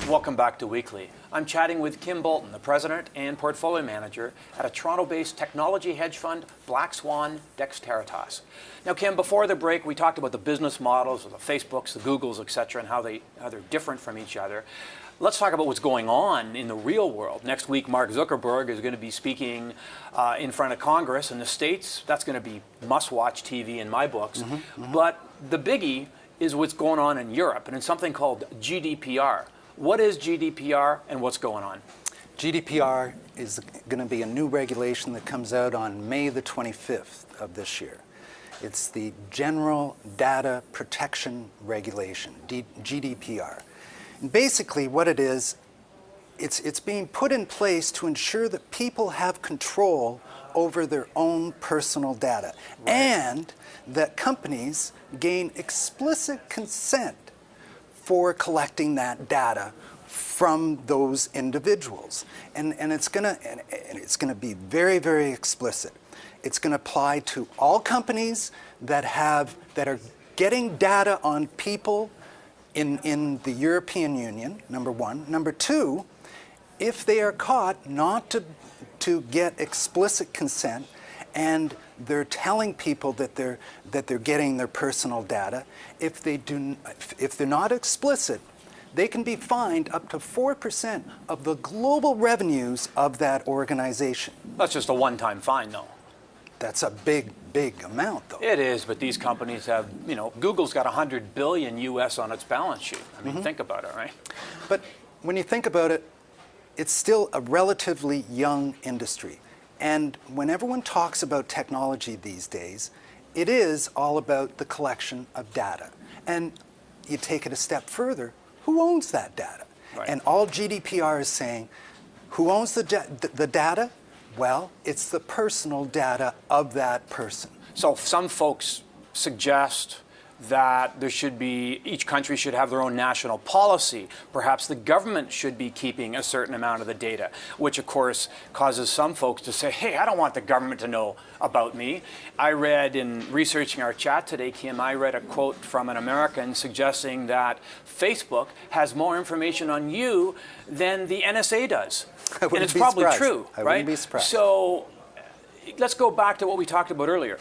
Welcome back to Weekly. I'm chatting with Kim Bolton, the president and portfolio manager at a Toronto-based technology hedge fund, Black Swan Dexteritas. Now, Kim, before the break, we talked about the business models of the Facebooks, the Googles, et cetera, and how they're different from each other. Let's talk about what's going on in the real world. Next week, Mark Zuckerberg is going to be speaking in front of Congress in the States. That's going to be must-watch TV in my books. But the biggie is what's going on in Europe, and it's something called GDPR. What is GDPR and what's going on? GDPR is going to be a new regulation that comes out on May the 25th of this year. It's the General Data Protection Regulation, GDPR. And basically what it is, it's being put in place to ensure that people have control over their own personal data, and that companies gain explicit consent for collecting that data from those individuals. And it's going to be very, very explicit. It's going to apply to all companies that are getting data on people in the European Union, number one. Number two, if they are caught not to get explicit consent and they're telling people that they're getting their personal data, if they're not explicit, they can be fined up to 4% of the global revenues of that organization. That's just a one-time fine, though. That's a big, big amount, though. It is, but these companies have, Google's got $100 billion US on its balance sheet. I mean, think about it, right? But when you think about it, it's still a relatively young industry. And when everyone talks about technology these days, it is all about the collection of data. And you take it a step further, who owns that data? Right. And all GDPR is saying, who owns the data? Well, it's the personal data of that person. So some folks suggest that each country should have their own national policy. Perhaps the government should be keeping a certain amount of the data, which of course causes some folks to say, hey, I don't want the government to know about me. I read in researching our chat today, Kim, I read a quote from an American suggesting that Facebook has more information on you than the NSA does. And it's probably true, right? I wouldn't be surprised. So let's go back to what we talked about earlier.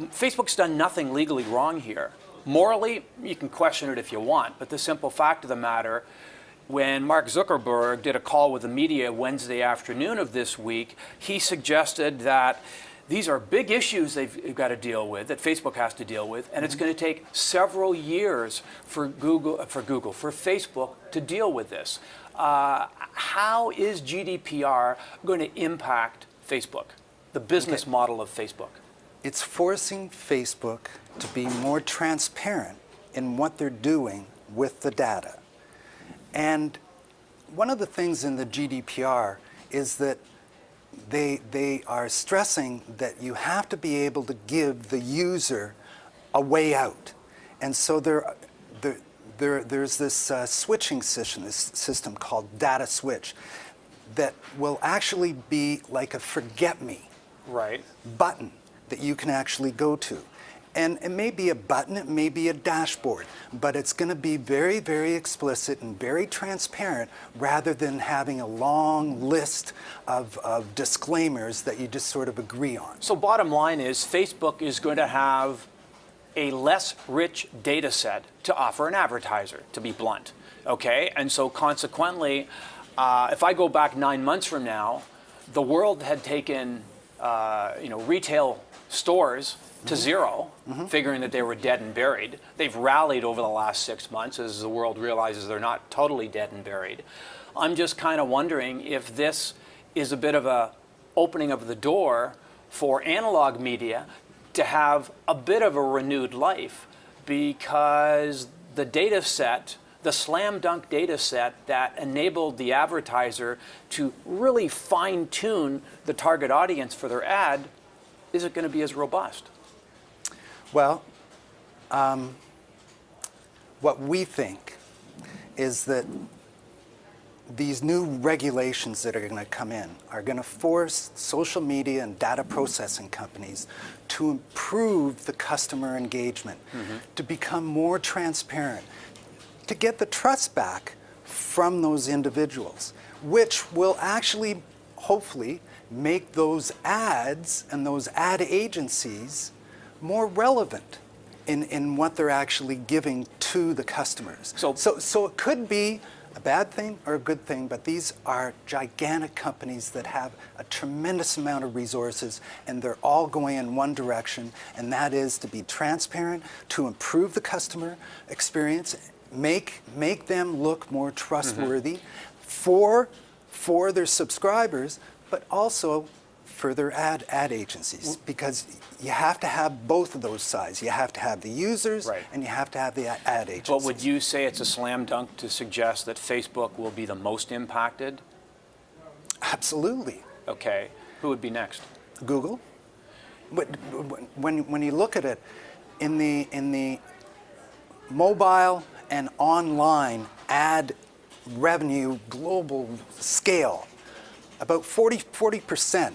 Facebook's done nothing legally wrong here. Morally, you can question it if you want, but the simple fact of the matter, when Mark Zuckerberg did a call with the media Wednesday afternoon of this week, he suggested that these are big issues they've got to deal with, that Facebook has to deal with, and it's going to take several years for Facebook to deal with this. How is GDPR going to impact Facebook, the business model of Facebook? It's forcing Facebook to be more transparent in what they're doing with the data. And one of the things in the GDPR is that they are stressing that you have to be able to give the user a way out. And so there's this switching system called data switch that will actually be like a forget-me button that you can actually go to. And it may be a button, it may be a dashboard, but it's going to be very, very explicit and very transparent rather than having a long list of disclaimers that you just sort of agree on. So bottom line is Facebook is going to have a less rich data set to offer an advertiser, to be blunt, okay? And so consequently, if I go back 9 months from now, the world had taken retail stores to zero, figuring that they were dead and buried. They've rallied over the last 6 months as the world realizes they're not totally dead and buried. I'm just kind of wondering if this is a bit of a opening of the door for analog media to have a bit of a renewed life, because the data set, the slam dunk data set that enabled the advertiser to really fine tune the target audience for their ad, isn't going to be as robust. Well, what we think is that these new regulations that are going to come in are going to force social media and data processing companies to improve the customer engagement, to become more transparent, to get the trust back from those individuals, which will actually, hopefully, make those ads and those ad agencies more relevant in what they're actually giving to the customers. So it could be a bad thing or a good thing, but these are gigantic companies that have a tremendous amount of resources, and they're all going in one direction, and that is to be transparent, to improve the customer experience, make them look more trustworthy for their subscribers, but also for their ad agencies, because you have to have both of those sides. You have to have the users, and you have to have the ad agencies. But would you say it's a slam dunk to suggest that Facebook will be the most impacted? Absolutely. Okay. Who would be next? Google. When you look at it, in the mobile and online ad revenue global scale, about 40%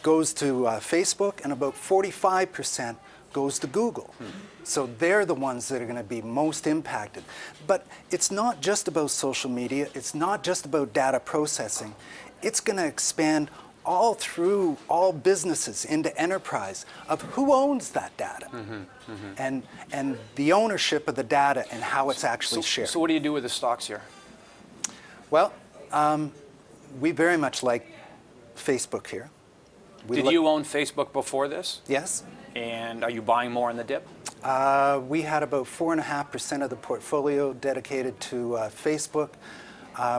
goes to Facebook, and about 45% goes to Google. So they're the ones that are going to be most impacted. But it's not just about social media. It's not just about data processing. It's going to expand all through all businesses into enterprise of who owns that data, and the ownership of the data and how it's actually shared. So what do you do with the stocks here? Well, we very much like Facebook here. Did you own Facebook before this? Yes. And are you buying more in the dip? We had about 4.5% of the portfolio dedicated to Facebook.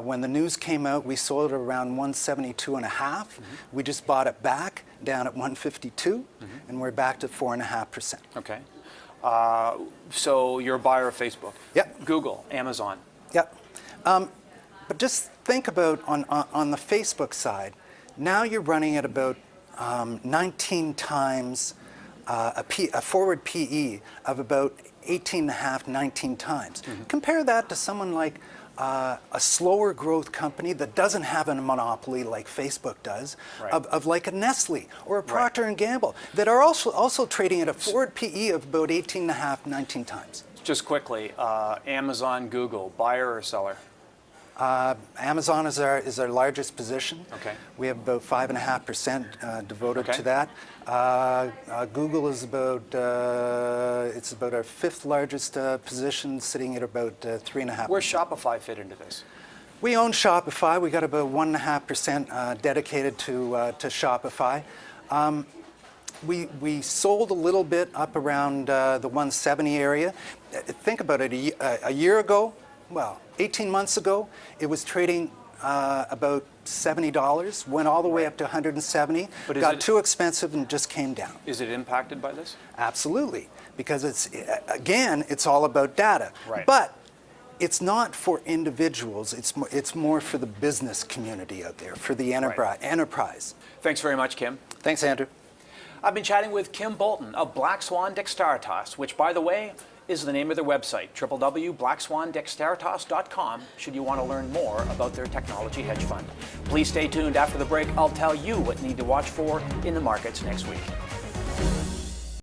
When the news came out, we sold it around 172.5. We just bought it back down at 152, and we're back to 4.5%. Okay. So you're a buyer of Facebook? Yep. Google, Amazon? Yep. But just think about on the Facebook side, now you're running at about 19 times a forward PE of about 18.5, 19 times. Compare that to someone like a slower growth company that doesn't have a monopoly like Facebook does, of like a Nestle or a Procter & Gamble, that are also trading at a forward PE of about 18.5, 19 times. Just quickly, Amazon, Google, buyer or seller? Amazon is our largest position. Okay. We have about 5.5% devoted to that. Google is about it's about our fifth largest position, sitting at about 3.5%. Where's Shopify fit into this? We own Shopify. We got about 1.5% dedicated to Shopify. We sold a little bit up around the 170 area. Think about it. A year ago, well, 18 months ago, it was trading about $70, went all the way up to 170, got too expensive and just came down. Is it impacted by this? Absolutely, because it's all about data. But it's not for individuals, it's more for the business community out there, for the enterprise. Thanks very much, Kim. Thanks, Andrew. I've been chatting with Kim Bolton of Black Swan Dexteritas, which, by the way, is the name of their website, www.blackswandexteritas.com, should you want to learn more about their technology hedge fund. Please stay tuned. After the break, I'll tell you what you need to watch for in the markets next week.